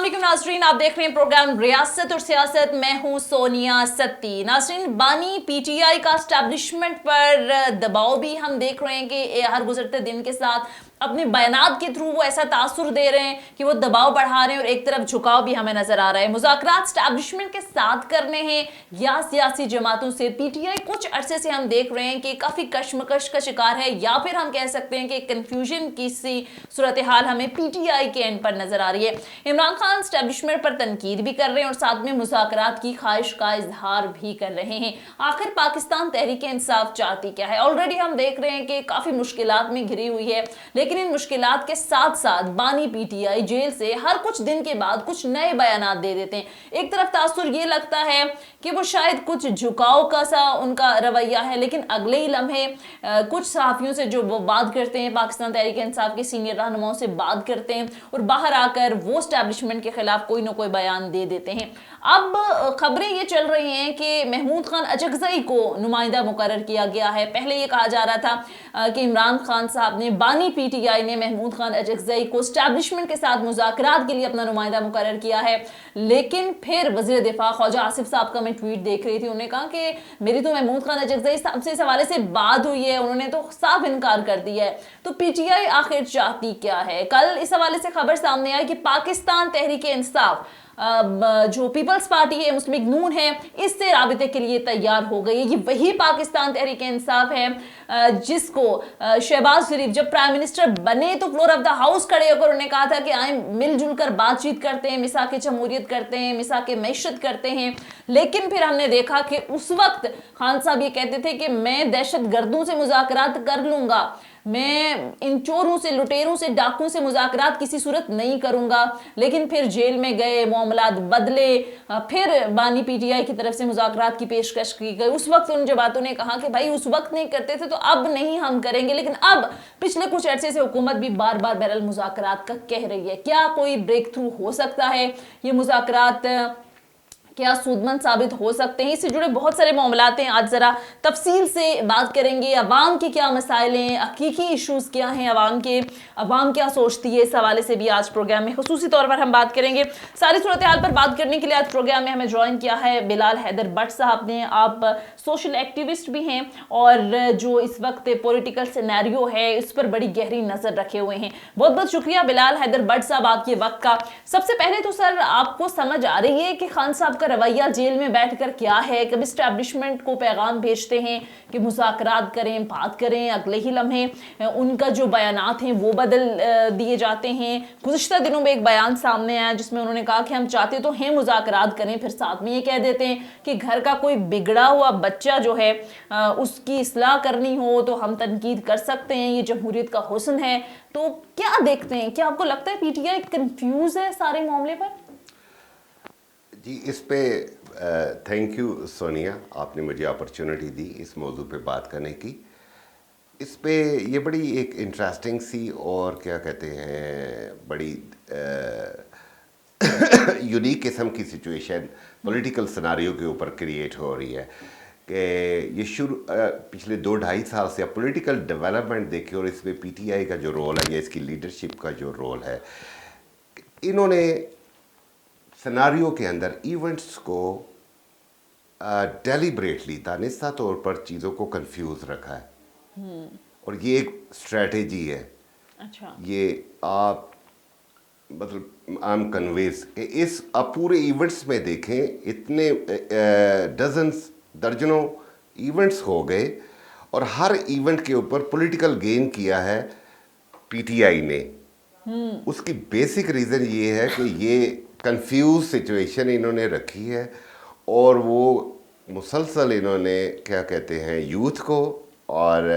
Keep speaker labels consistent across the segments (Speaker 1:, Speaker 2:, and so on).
Speaker 1: वालेकुम नाजरीन, आप देख रहे हैं प्रोग्राम रियासत और सियासत। मैं हूं सोनिया सत्ती। नाजरीन, बानी पीटीआई का एस्टैब्लिशमेंट पर दबाव भी हम देख रहे हैं कि हर गुजरते दिन के साथ अपने बयानात के थ्रू वो ऐसा तासुर दे रहे हैं कि वो दबाव बढ़ा रहे हैं और एक तरफ झुकाव भी हमें नजर आ रहा है। मुज़ाकरात एस्टैब्लिशमेंट के साथ करने हैं या सियासी जमातों से। पीटीआई कुछ अरसे से हम देख रहे हैं कि काफी कशमकश का शिकार है, या फिर हम कह सकते हैं कि कंफ्यूजन की सी सूरत हाल हमें पीटीआई के एंड पर नजर आ रही है। इमरान खान एस्टैब्लिशमेंट पर तनकीद भी कर रहे हैं और साथ में मुज़ाकरात की ख्वाहिश का इजहार भी कर रहे हैं। आखिर पाकिस्तान तहरीक इंसाफ चाहती क्या है? ऑलरेडी हम देख रहे हैं कि काफी मुश्किलात में घिरी हुई है, लेकिन इन मुश्किलात के साथ साथ बानी पीटीआई जेल से हर कुछ दिन के बाद कुछ नए बयानात दे देते हैं। एक तरफ तासुर ये लगता है कि वो शायद कुछ झुकाव का सा उनका रवैया है, लेकिन अगले ही लम्हे कुछ सहाफियों से जो वो बात करते हैं, पाकिस्तान तहरीक इंसाफ के सीनियर रहनुमाओं से बात करते हैं और बाहर आकर वो एस्टैब्लिशमेंट के खिलाफ कोई ना कोई बयान दे देते हैं। अब खबरें ये चल रही हैं कि महमूद खान अचकजई को नुमाइंदा मुकर्रर किया गया है। पहले ये कहा जा रहा था कि इमरान खान साहब ने, बानी पीटीआई ने महमूद खान अचकजई को एस्टैब्लिशमेंट के साथ मुज़ाकरात के लिए अपना नुमाइंदा मुकर्रर किया है, लेकिन फिर वज़ीर दिफा ख्वाजा आसिफ साहब का मैं ट्वीट देख रही थी, उन्होंने कहा कि मेरी तो महमूद खान अचकजई साहब से इस हवाले से बात हुई है, उन्होंने तो साफ इनकार कर दिया है। तो पीटीआई आखिर चाहती क्या है? कल इस हवाले से खबर सामने आई कि पाकिस्तान तहरीक इंसाफ जो पीपल्स पार्टी है, मुस्लिम लीग नून है, इससे राबिते के लिए तैयार हो गई है। ये वही पाकिस्तान तहरीक इंसाफ है जिसको शहबाज शरीफ जब प्राइम मिनिस्टर बने तो फ्लोर ऑफ द हाउस खड़े होकर उन्होंने कहा था कि आए मिलजुल कर बातचीत करते हैं, मिसाक जमहूरियत करते हैं, मिसाक मैशत करते हैं। लेकिन फिर हमने देखा कि उस वक्त खान साहब ये कहते थे कि मैं दहशत गर्दों से मुज़ाकरात कर लूंगा, मैं इन चोरों से, लुटेरों से, डाकुओं से मुज़ाकरात किसी सूरत नहीं करूंगा। लेकिन फिर जेल में गए, मामलात बदले, फिर बानी पीटीआई की तरफ से मुज़ाकरात की पेशकश की गई। उस वक्त उन जमातों ने कहा कि भाई उस वक्त नहीं करते थे तो अब नहीं हम करेंगे, लेकिन अब पिछले कुछ अरसे से हुकूमत भी बार बार बहरहाल मुज़ाकरात का कह रही है। क्या कोई ब्रेक थ्रू हो सकता है? ये मुज़ाकरात क्या सूदमंद साबित हो सकते हैं? इससे जुड़े बहुत सारे मामलात हैं, आज जरा तफसील से बात करेंगे। अवाम के क्या मसाइल हैं, हकीकी इशूज़ क्या हैं अवाम के, अवाम क्या सोचती है, इस हवाले से भी आज प्रोग्राम में खुसूसी तौर पर हम बात करेंगे। सारी सूरत हाल पर बात करने के लिए आज प्रोग्राम में हमें ज्वाइन किया है बिलाल हैदर भट्ट साहब ने। आप सोशल एक्टिविस्ट भी हैं और जो इस वक्त पॉलिटिकल सिनेरियो है इस पर बड़ी गहरी नज़र रखे हुए हैं। बहुत बहुत शुक्रिया बिलाल हैदर भट्ट साहब आपके वक्त का। सबसे पहले तो सर, आपको समझ आ रही है कि खान साहब का रवैया जेल में बैठकर क्या है? कभी एस्टैब्लिशमेंट को पैगाम भेजते हैं कि मुज़ाकरात करें, बात करें, अगले ही लम्हे उनका जो बयानात हैं वो बदल दिए जाते हैं। गुज़िश्ता दिनों में एक बयान सामने आया जिसमें उन्होंने कहा कि हम चाहते तो हैं मुज़ाकरात करें, फिर साथ में ये कह देते हैं कि घर का कोई बिगड़ा हुआ बच्चा जो है उसकी इस्लाह करनी हो तो हम तनकीद कर सकते हैं, ये जमहूरियत का हुस्न है। तो क्या देखते हैं? क्या आपको लगता है पीटीआई कंफ्यूज है सारे मामले पर?
Speaker 2: जी, इस पे थैंक यू सोनिया, आपने मुझे अपॉर्चुनिटी दी इस मौजू पे बात करने की। इस पे ये बड़ी एक इंटरेस्टिंग सी और क्या कहते हैं बड़ी यूनिक किस्म की सिचुएशन पॉलिटिकल सिनेरियो के ऊपर क्रिएट हो रही है कि ये पिछले 2-2.5 साल से आप पॉलिटिकल डेवलपमेंट देखें और इसमें पीटीआई का जो रोल है या इसकी लीडरशिप का जो रोल है, इन्होंने सिनारियो के अंदर इवेंट्स को डेलिब्रेटली, दानिस्ता तौर पर चीज़ों को कंफ्यूज रखा है। और ये एक स्ट्रेटेजी है।
Speaker 1: अच्छा।
Speaker 2: ये आप मतलब आई एम कन्विंस कि इस आप पूरे इवेंट्स में देखें, इतने दर्जनों इवेंट्स हो गए और हर इवेंट के ऊपर पॉलिटिकल गेन किया है पीटीआई ने। उसकी बेसिक रीज़न ये है कि ये कंफ्यूज सिचुएशन इन्होंने रखी है और वो मुसलसल इन्होंने क्या कहते हैं यूथ को और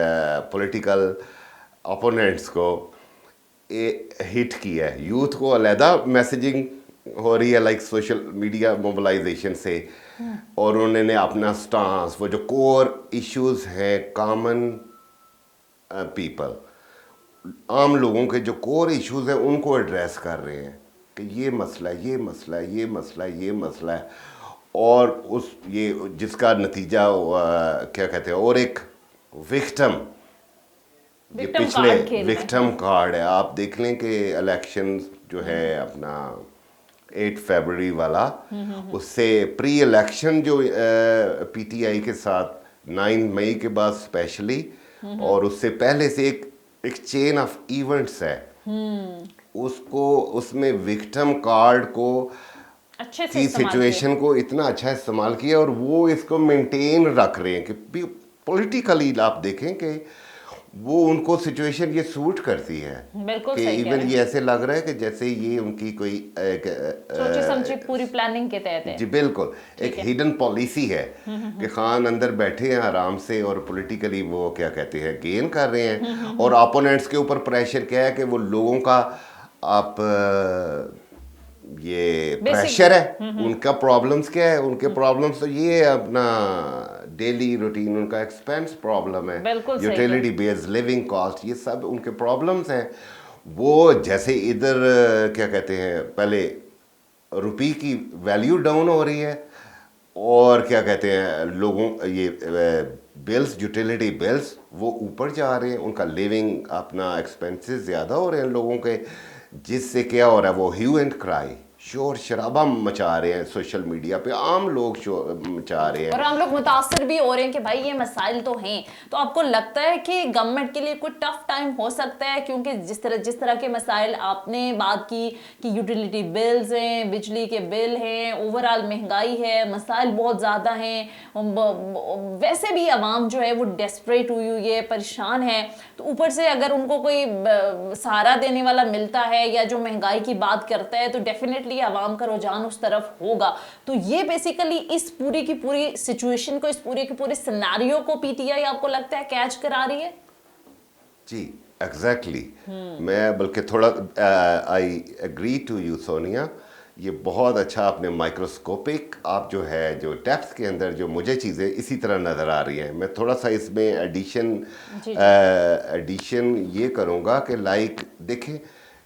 Speaker 2: पॉलिटिकल ओपोनेंट्स को हिट किया है। यूथ को अलहदा मैसेजिंग हो रही है लाइक सोशल मीडिया मोबिलाइजेशन से, और उन्होंने अपना स्टांस, वो जो कोर इश्यूज हैं कॉमन पीपल, आम लोगों के जो कोर इश्यूज हैं उनको एड्रेस कर रहे हैं कि ये मसला है, ये मसला है, ये मसला है, ये मसला है। और उस ये जिसका नतीजा क्या कहते हैं, और एक विक्टिम, ये पिछले विक्टिम कार्ड है। आप देख लें कि इलेक्शन जो है अपना 8 फरवरी वाला, उससे प्री इलेक्शन जो पीटीआई के साथ 9 मई के बाद स्पेशली, और उससे पहले से एक चेन ऑफ इवेंट्स है, उसको उसमें विक्टिम कार्ड को
Speaker 1: अच्छे से
Speaker 2: की
Speaker 1: इस्तेमाल
Speaker 2: सिचुएशन को इतना अच्छा इस्तेमाल किया, और वो इसको मेंटेन रख रहे हैं कि पॉलिटिकली आप देखें कि वो उनको सिचुएशन ये सूट करती है,
Speaker 1: बिल्कुल
Speaker 2: कि
Speaker 1: सही कह
Speaker 2: इवन
Speaker 1: रहे
Speaker 2: ये ऐसे लग रहा है कि जैसे ये उनकी कोई
Speaker 1: सोची समझी पूरी प्लानिंग के तहत है।
Speaker 2: जी बिल्कुल, एक हिडन पॉलिसी है कि खान अंदर बैठे हैं आराम से और पॉलिटिकली वो क्या कहते हैं गेन कर रहे हैं, और अपोनेंट्स के ऊपर प्रेशर क्या है कि वो लोगों का आप ये प्रेशर है, उनका प्रॉब्लम्स क्या है, उनके प्रॉब्लम्स तो ये है अपना डेली रूटीन, उनका एक्सपेंस प्रॉब्लम है,
Speaker 1: बिल्कुल सही
Speaker 2: यूटिलिटी बेस्ड लिविंग कॉस्ट, ये सब उनके प्रॉब्लम्स हैं। वो जैसे इधर क्या कहते हैं पहले रुपये की वैल्यू डाउन हो रही है, और क्या कहते हैं लोगों ये बिल्स, यूटिलिटी बिल्स वो ऊपर जा रहे हैं, उनका लिविंग अपना एक्सपेंसेस ज़्यादा हो रहे हैं लोगों के, जिससे क्या हो रहा है वो ह्यू एंड क्राई, शोर शराबा मचा रहे हैं सोशल मीडिया पे, आम लोग शोर मचा रहे हैं,
Speaker 1: और हम लोग मुतासर भी हो रहे हैं कि भाई ये मसाइल तो हैं। तो आपको लगता है कि गवर्नमेंट के लिए कोई टफ टाइम हो सकता है, क्योंकि जिस तरह के मसाइल आपने बात की कि यूटिलिटी बिल्स हैं, बिजली के बिल हैं, ओवरऑल महंगाई है, मसाइल बहुत ज़्यादा हैं, वैसे भी आवाम जो है वो डेस्परेट हुई है, परेशान है, तो ऊपर से अगर उनको कोई सहारा देने वाला मिलता है या जो महंगाई की बात करता है, तो डेफिनेटली आवाम का रुझान उस तरफ होगा। तो ये बेसिकली इस पूरी की पूरी सिचुएशन को, इस पूरे के पूरे सिनेरियो को पीटीआई आपको लगता है कैच करा रही है?
Speaker 2: जी एग्जैक्टली मैं बल्कि थोड़ा I agree to you Sonia, ये बहुत अच्छा आपने माइक्रोस्कोपिक आप जो है जो डेप्थ के अंदर जो मुझे चीज़ें इसी तरह नज़र आ रही हैं, मैं थोड़ा सा इसमें एडिशन ये करूँगा कि लाइक देखें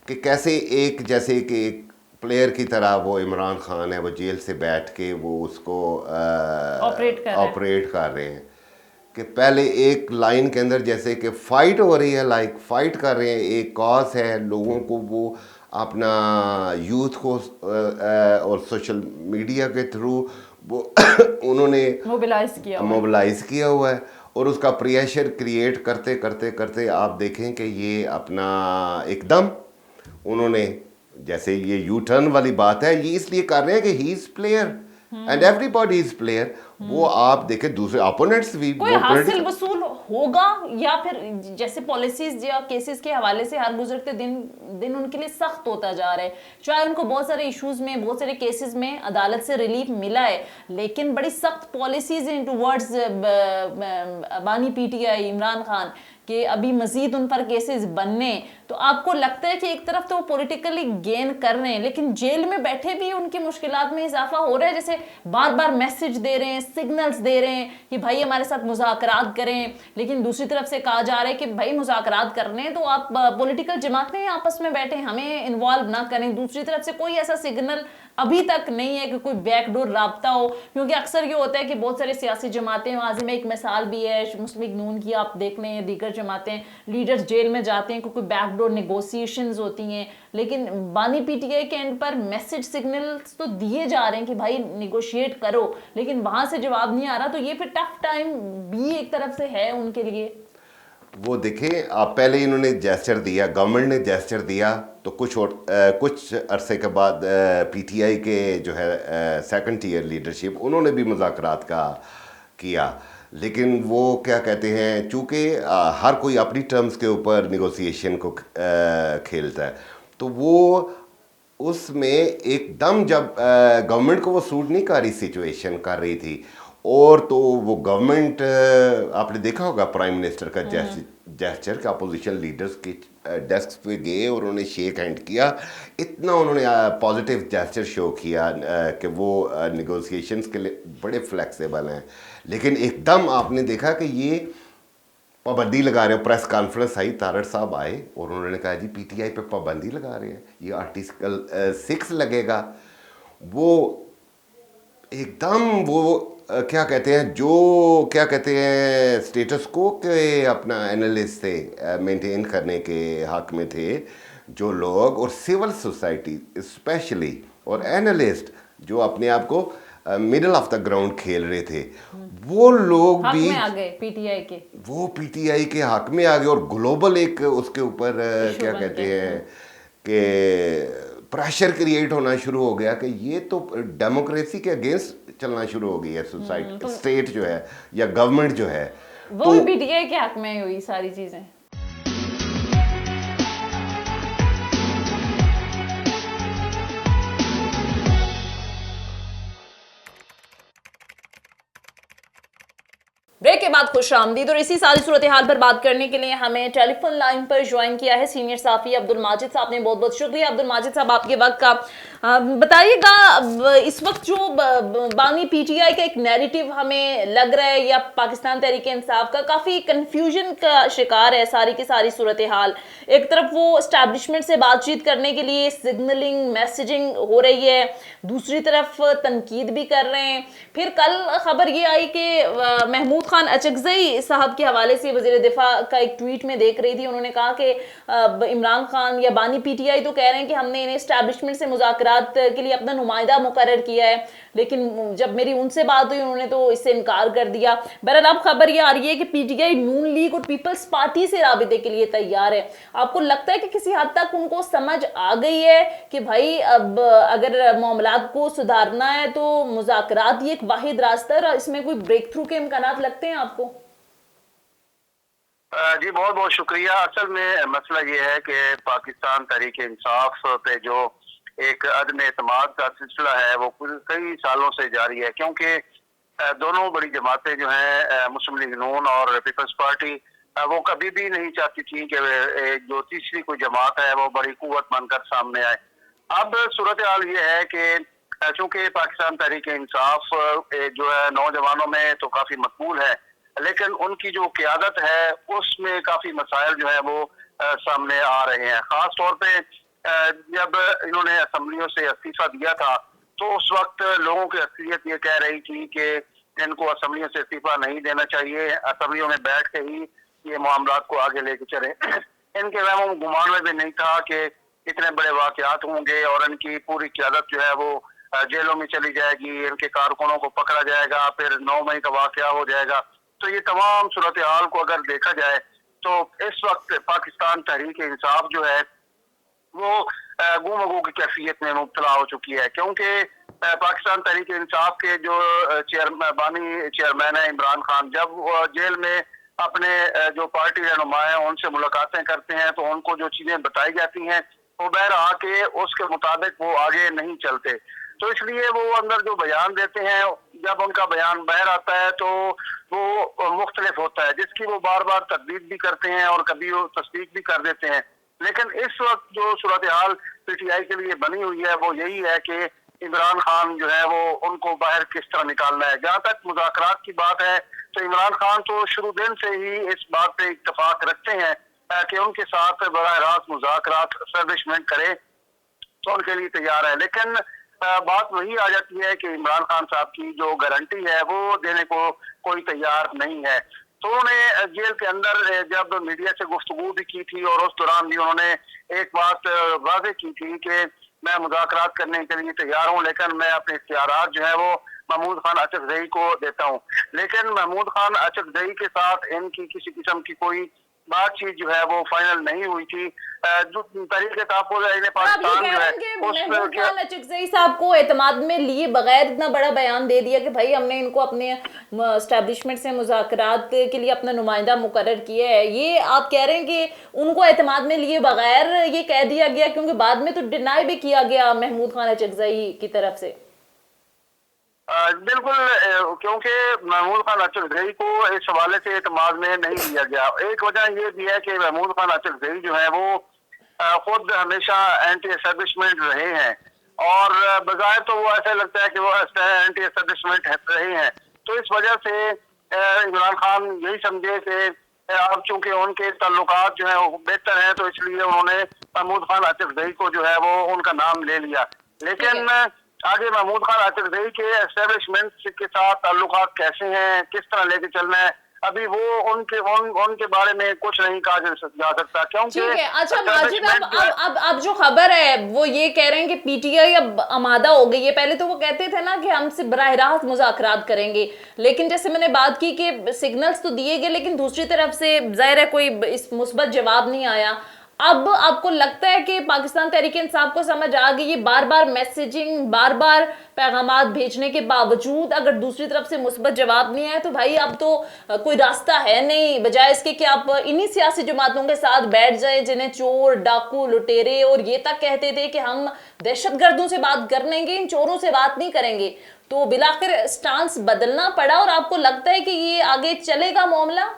Speaker 2: कि कैसे एक जैसे कि एक प्लेयर की तरह वो इमरान खान है, वो जेल से बैठ के वो उसको ऑपरेट कर रहे हैं, कि पहले एक लाइन के अंदर जैसे कि फ़ाइट हो रही है, लाइक फ़ाइट कर रहे हैं, एक कॉज है, लोगों को वो अपना यूथ को और सोशल मीडिया के थ्रू वो उन्होंने मोबिलाइज किया हुआ है, और उसका प्रेशर क्रिएट करते करते करते आप देखें कि ये अपना एकदम उन्होंने जैसे ये यू टर्न वाली बात है, ये इसलिए कर रहे हैं कि he is player and everybody is player, वो आप देखें दूसरे अपोनेंट्स भी
Speaker 1: कोई हासिल वसूल होगा, या फिर जैसे पॉलिसीज या केसेस के हवाले से हर गुजरते दिन उनके लिए सख्त होता जा रहा है। चाहे उनको बहुत सारे इश्यूज में, बहुत सारे केसेस में अदालत से रिलीफ मिला है, लेकिन बड़ी सख्त पॉलिसीज हैं टुवर्ड्स बानी पीटीआई इमरान खान कि अभी मजीद उन पर केसेस बनने। तो आपको लगता है कि एक तरफ तो वो पॉलिटिकली गेन कर रहे हैं, लेकिन जेल में बैठे भी उनकी मुश्किलात में इजाफा हो रहा है, जैसे बार बार मैसेज दे रहे हैं, सिग्नल्स दे रहे हैं कि भाई हमारे साथ मुज़ाकरात करें, लेकिन दूसरी तरफ से कहा जा रहा है कि भाई मुज़ाकरात करने हैं तो आप पॉलिटिकल जमातें आपस में बैठे, हमें इन्वॉल्व ना करें। दूसरी तरफ से कोई ऐसा सिग्नल अभी तक नहीं है कि कोई बैकडोर राब्ता हो, क्योंकि अक्सर ये होता है कि बहुत सारे सियासी जमातें, माजी में एक मिसाल भी है मुस्लिम लीग नून की, आप देख लें दीगर जमातें, लीडर्स जेल में जाते हैं क्योंकि बैकडोर नेगोशिएशंस होती हैं, लेकिन बानी पीटीआई के एंड पर मैसेज सिग्नल्स तो दिए जा रहे हैं कि भाई निगोशिएट करो, लेकिन वहां से जवाब नहीं आ रहा। तो ये फिर टफ टाइम भी एक तरफ से है उनके लिए।
Speaker 2: वो देखें आप पहले इन्होंने जेस्चर दिया, गवर्नमेंट ने जेस्चर दिया, तो कुछ अरसे के बाद पीटीआई के जो है सेकंड टीयर लीडरशिप उन्होंने भी मुज़ाकरात का किया, लेकिन वो क्या कहते हैं चूँकि हर कोई अपनी टर्म्स के ऊपर निगोसिएशन को खेलता है, तो वो उसमें एकदम जब गवर्नमेंट को वो सूट नहीं कर रही सिचुएशन कर रही थी, और तो वो गवर्नमेंट आपने देखा होगा प्राइम मिनिस्टर का जेस्चर का अपोजिशन लीडर्स के डेस्क पे गए और उन्होंने शेक हैंड किया, इतना उन्होंने पॉजिटिव जेस्चर शो किया कि वो निगोशिएशंस के लिए बड़े फ्लेक्सिबल हैं, लेकिन एकदम आपने देखा कि ये पाबंदी लगा रहे हो। प्रेस कॉन्फ्रेंस आई, तारड़ साहब आए और उन्होंने कहा जी पीटीआई पे पाबंदी लगा रहे हैं, ये आर्टिकल 6 लगेगा। वो एकदम वो क्या कहते हैं, जो क्या कहते हैं स्टेटस को के अपना एनालिस्ट थे मेंटेन करने के हक में थे जो लोग, और सिविल सोसाइटी स्पेशली और एनालिस्ट जो अपने आप को मिडल ऑफ द ग्राउंड खेल रहे थे, वो लोग
Speaker 1: हक
Speaker 2: भी
Speaker 1: में आ गए पीटीआई के,
Speaker 2: वो पीटीआई के हक में आ गए और ग्लोबल एक उसके ऊपर
Speaker 1: इशू
Speaker 2: क्या
Speaker 1: बन
Speaker 2: कहते
Speaker 1: गए।
Speaker 2: हैं कि प्रेशर क्रिएट होना शुरू हो गया कि ये तो डेमोक्रेसी के अगेंस्ट चलना शुरू हो गई है सोसाइटी, स्टेट जो है या गवर्नमेंट जो है।
Speaker 1: वो
Speaker 2: तो
Speaker 1: भी पीटीआई के हक में हुई सारी चीजें। ब्रेक के बाद खुश आमदीद। और इसी सारी सूरत हाल पर बात करने के लिए हमें टेलीफोन लाइन पर ज्वाइन किया है सीनियर साफी अब्दुल माजिद साहब ने। बहुत बहुत शुक्रिया अब्दुल माजिद साहब आपके वक्त का। बताइएगा, इस वक्त जो बानी पीटीआई का एक नैरेटिव हमें लग रहा है या पाकिस्तान तहरीक इंसाफ का, काफी कंफ्यूजन का शिकार है सारी की सारी सूरत हाल। एक तरफ वो एस्टैब्लिशमेंट से बातचीत करने के लिए सिग्नलिंग मैसेजिंग हो रही है, दूसरी तरफ तनकीद भी कर रहे हैं। फिर कल खबर ये आई कि महमूद खान अचकजई साहब के हवाले से वजीर दिफा का एक ट्वीट में देख रही थी, उन्होंने कहा कि इमरान खान या बानी पीटीआई तो कह रहे हैं कि हमने इन्हें एस्टैब्लिशमेंट से मुज़ाकरात के लिए अपना नुमाइंदा मुकर्रर किया है, लेकिन जब मेरी उनसे बात हुई उन्होंने तो इससे इनकार कर दिया। बहरहाल अब खबर ये आ रही है कि पीटीआई नून लीग और पीपल्स पार्टी से राबिते के लिए तैयार है। आपको लगता है कि किसी हद तक उनको समझ आ गई है कि भाई अब अगर मामलात को सुधारना है तो मुज़ाकरात ही एक वाहिद रास्ता है, और इसमें कोई ब्रेक थ्रू के इम्कानात लगते हैं आपको?
Speaker 3: जी बहुत बहुत शुक्रिया। असल में मसला ये है कि पाकिस्तान तहरीक इंसाफ पे जो एक अदम एतमाद का सिलसिला है वो कई सालों से जारी है, क्योंकि दोनों बड़ी जमातें जो हैं मुस्लिम लीग नून और पीपल्स पार्टी, वो कभी भी नहीं चाहती थी कि जो तीसरी कोई जमात है वो बड़ी कुव्वत बनकर सामने आए। अब सूरत हाल ये है कि चूंकि पाकिस्तान तहरीक इंसाफ जो है नौजवानों में तो काफी मकबूल है, लेकिन उनकी जो क़यादत है उसमें काफी मसाइल जो है वो सामने आ रहे हैं। खास तौर पे जब इन्होंने असम्बलियों से इस्तीफा दिया था तो उस वक्त लोगों की अक्सरियत ये कह रही थी कि इनको असम्बलियों से इस्तीफा नहीं देना चाहिए, असम्बलियों में बैठ के ही ये मामलात को आगे लेके चले। इनके वहमों गुमान में भी नहीं था कि इतने बड़े वाकयात होंगे और इनकी पूरी क़यादत जो है वो जेलों में चली जाएगी, इनके कारकुनों को पकड़ा जाएगा, फिर 9 मई का वाकया हो जाएगा। तो ये तमाम सूरत हाल को अगर देखा जाए तो इस वक्त पाकिस्तान तहरीक इंसाफ जो है वो गुमगू की कैफियत में मुब्तला हो चुकी है, क्योंकि पाकिस्तान तहरीक इंसाफ के जो बानी चेयरमैन है इमरान खान, जब वो जेल में अपने जो पार्टी रहनुमा है उनसे मुलाकातें करते हैं तो उनको जो चीजें बताई जाती हैं वो बहर आके उसके मुताबिक वो आगे नहीं चलते। तो इसलिए वो अंदर जो बयान देते हैं, जब उनका बयान बाहर आता है तो वो मुख्तलिफ होता है, जिसकी वो बार बार तकदीद भी करते हैं और कभी वो तस्दीक भी कर देते हैं। लेकिन इस वक्त जो सूरत हाल पीटीआई के लिए बनी हुई है वो यही है कि इमरान खान जो है वो उनको बाहर किस तरह निकालना है। जहाँ तक मुज़ाकरात की बात है तो इमरान खान तो शुरू दिन से ही इस बात पे इत्तफाक रखते हैं कि उनके साथ बराह रास्त मुज़ाकरात एस्टैब्लिशमेंट करे तो उनके लिए तैयार है। लेकिन बात वही आ जाती है कि इमरान खान साहब की जो गारंटी है वो देने को कोई तैयार नहीं है। तो उन्होंने जेल के अंदर जब मीडिया से गुफ्तगू भी की थी और उस दौरान भी उन्होंने एक बात वाज़ेह की थी कि मैं मुज़ाकरात करने के लिए तैयार हूँ, लेकिन मैं अपने इख्तियारात जो है वो महमूद खान अचकजई को देता हूँ। लेकिन महमूद खान अचकजई के साथ इनकी किसी किस्म की कोई बातचीत जो है वो फाइनल नहीं हुई थी। जो तरीके पाकिस्तान जो है
Speaker 1: महमूद खान अचकजई साहब को एतमाद में लिए बगैर इतना बड़ा बयान दे दिया कि भाई हमने इनको अपने एस्टैब्लिशमेंट से मुज़ाकरात के लिए अपना नुमाइंदा मुकर्रर किया है, ये आप कह रहे हैं कि उनको एतमाद में लिए बगैर ये कह दिया गया, क्योंकि बाद में तो डिनाई भी किया गया महमूद खान अचकजई की तरफ से?
Speaker 3: बिल्कुल, क्योंकि महमूद खान अचकजई को इस हवाले से एतमाद में नहीं लिया गया। एक वजह ये भी है कि महमूद खान अचकजई जो है वो खुद हमेशा एंटी एस्टैब्लिशमेंट रहे हैं और बजाय तो वो ऐसा लगता है कि वो एंटी एस्टैब्लिशमेंट रहे हैं। तो इस वजह से इमरान खान यही समझे कि अब चूंकि उनके ताल्लुकात जो है वो बेहतर हैं तो इसलिए उन्होंने महमूद खान अचकजई को जो है वो उनका नाम ले लिया। लेकिन आगे महमूद खान अचकजई के एस्टैब्लिशमेंट के साथ ताल्लुकात कैसे हैं, किस तरह लेके चलना है, अभी वो उनके बारे में कुछ नहीं कहा जा सकता, क्योंकि
Speaker 1: ठीक है। अच्छा माजिद,
Speaker 3: establishment जो है,
Speaker 1: अब जो खबर है वो ये कह रहे हैं कि पीटीआई अब आमादा हो गई है। पहले तो वो कहते थे ना कि हमसे बराह रास्त मुज़ाकरात करेंगे, लेकिन जैसे मैंने बात की कि सिग्नल्स तो दिए गए, लेकिन दूसरी तरफ से जाहिर है कोई इस मुस्बत जवाब नहीं आया। अब आपको लगता है कि पाकिस्तान तहरीक इंसाफ को समझ आ गई, ये बार बार मैसेजिंग, बार बार पैगामात भेजने के बावजूद अगर दूसरी तरफ से मुस्बत जवाब नहीं आया तो भाई अब तो कोई रास्ता है नहीं, बजाय इसके कि आप इन्हीं सियासी जमातों के साथ बैठ जाएं जिन्हें चोर, डाकू, लुटेरे और ये तक कहते थे कि हम दहशतगर्दों से बात कर लेंगे, इन चोरों से बात नहीं करेंगे। तो बिलाखिर स्टांस बदलना पड़ा, और आपको लगता है कि ये आगे चलेगा मामला?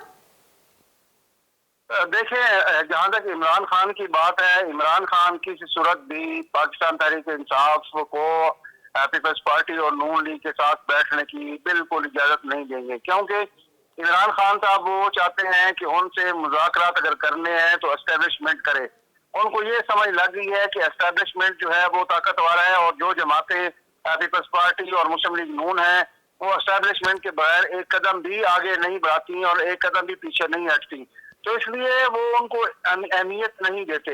Speaker 3: देखिए, जहां तक इमरान खान की बात है, इमरान खान किसी सूरत भी पाकिस्तान तहरीक इंसाफ को पीपल्स पार्टी और नून लीग के साथ बैठने की बिल्कुल इजाजत नहीं देंगे, क्योंकि इमरान खान साहब वो चाहते हैं कि उनसे मुज़ाकरात अगर करने हैं तो एस्टेब्लिशमेंट करे। उनको ये समझ लग गई है कि एस्टेब्लिशमेंट जो है वो ताकतवर है, और जो जमातें पीपल्स पार्टी और मुस्लिम लीग नून है वो एस्टेब्लिशमेंट के बगैर एक कदम भी आगे नहीं बढ़ाती और एक कदम भी पीछे नहीं हटती। तो इसलिए वो उनको अहमियत नहीं देते।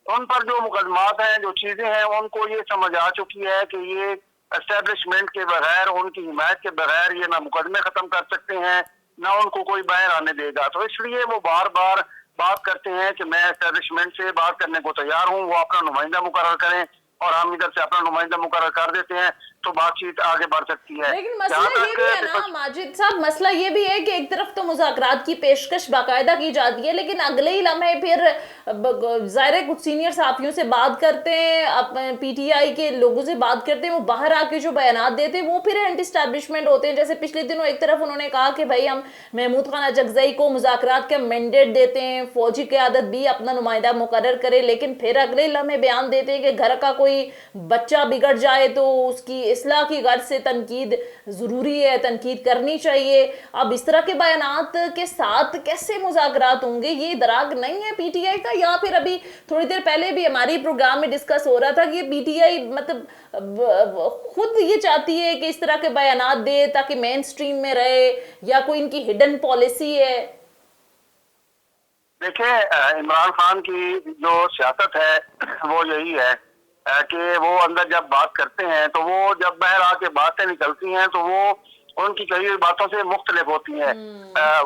Speaker 3: उन पर जो मुकदमात हैं, जो चीजें हैं, उनको ये समझ आ चुकी है कि ये एस्टेब्लिशमेंट के बगैर, उनकी हिमायत के बगैर ये ना मुकदमे खत्म कर सकते हैं, ना उनको कोई बाहर आने देगा। तो इसलिए वो बार बार बात करते हैं कि मैं एस्टेब्लिशमेंट से बात करने को तैयार हूँ, वो अपना नुमाइंदा मुकर्रर करें, और हम इधर से अपना नुमाइंदा मुकर्रर कर देते हैं तो बातचीत आगे बढ़ सकती है।
Speaker 1: लेकिन मसला ये भी है ना माजिद साहब, मसला ये भी है कि एक तरफ तो मुज़ाकरात की पेशकश बाकायदा की जाती है, लेकिन अगले ही लम्हे फिर ज़ाहिर है कुछ सीनियर सहाफ़ियों से बात करते हैं, पीटीआई के लोगों से बात करते हैं, वो बाहर आके जो बयानात देते हैं वो फिर एंटी एस्टैब्लिशमेंट होते हैं। जैसे पिछले दिनों एक तरफ उन्होंने कहा कि भाई हम महमूद खान अजगज़ई को मुज़ाकरात का मैंडेट देते हैं, फौजी क़यादत भी अपना नुमाइंदा मुकर्रर करे, लेकिन फिर अगले लम्हे बयान देते हैं कि घर का कोई बच्चा बिगड़ जाए तो उसकी इस्लाह की गर्ज से तनकीद ज़रूरी है, तनकीद करनी चाहिए। अब इस तरह के बयानात के साथ कैसे मुज़ाकरात होंगे? ये दराग नहीं है पीटीआई का? या फिर अभी थोड़ी देर पहले भी हमारे प्रोग्राम में डिस्कस हो रहा था कि पीटीआई मतलब खुद ये चाहती है कि इस तरह के बयानात दे ताकि मेन स्ट्रीम में रहे, या कोई इनकी हिडन पॉलिसी है?
Speaker 3: देखिए, इमरान खान की जो सियासत है वो यही है कि वो अंदर जब बात करते हैं तो वो जब बाहर आके बातें निकलती हैं तो वो उनकी कही हुई बातों से मुख्तलिफ होती हैं।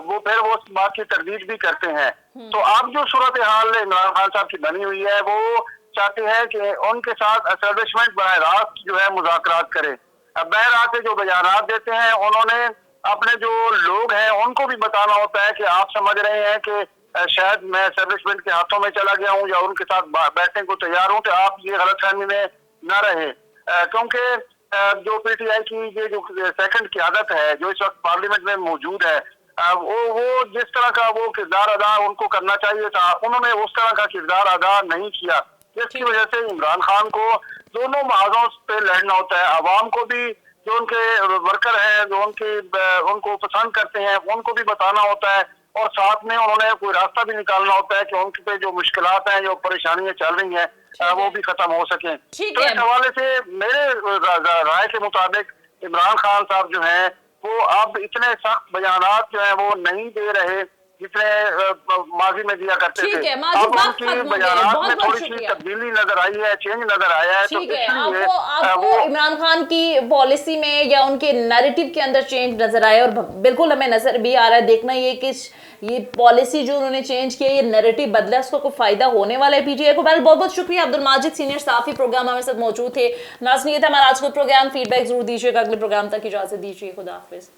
Speaker 3: वो फिर वो उस बात की तरदीद भी करते हैं। तो अब जो सूरत हाल इमरान खान साहब की बनी हुई है, वो चाहते हैं कि उनके साथ एस्टेब्लिशमेंट बराह रास्त जो है मुज़ाकरात करे। अब बाहर आके जो बयानात देते हैं, उन्होंने अपने जो लोग हैं उनको भी बताना होता है कि आप समझ रहे हैं कि शायद मैं एस्टेब्लिशमेंट के हाथों में चला गया हूं या उनके साथ बैठने को तैयार हूं, तो आप ये गलतफहमी में न रहे, क्योंकि जो पीटीआई की ये जो सेकंड क़यादत है जो इस वक्त पार्लियामेंट में मौजूद है, वो जिस तरह का वो किरदार अदा उनको करना चाहिए था, उन्होंने उस तरह का किरदार अदा नहीं किया, जिसकी वजह से इमरान खान को दोनों महाजों पे लड़ना होता है। अवाम को भी, जो उनके वर्कर हैं, जो उनको पसंद करते हैं, उनको भी बताना होता है, और साथ में उन्होंने कोई रास्ता भी निकालना होता है कि उनके पे जो मुश्किलात हैं, जो परेशानियां चल रही हैं, वो भी खत्म हो सके। तो इस हवाले से मेरे राय के मुताबिक इमरान खान साहब जो हैं वो अब इतने सख्त बयानात जो है वो नहीं दे रहे जितने माजी में दिया करते थे। अब उनकी बयानात में थोड़ी सी तब्दीली नजर आई है, चेंज नजर आया है।
Speaker 1: ठीक है, आपको इमरान खान की पॉलिसी में या उनके नैरेटिव के अंदर चेंज नजर आया, और बिल्कुल हमें नजर भी आ रहा है, देखना ये कि ये पॉलिसी जो उन्होंने चेंज किया, ये नैरेटिव बदला, उसको कोई फायदा होने वाला है पीटीआई को। बहुत बहुत शुक्रिया अब्दुल माजिद, सीनियर सहाफ़ी, प्रोग्राम हमारे साथ मौजूद थे। नाज़रीन, ये था हमारा आज का प्रोग्राम। फीडबैक जरूर दीजिएगा। अगले प्रोग्राम तक इजाजत दीजिए। खुदा हाफिज़।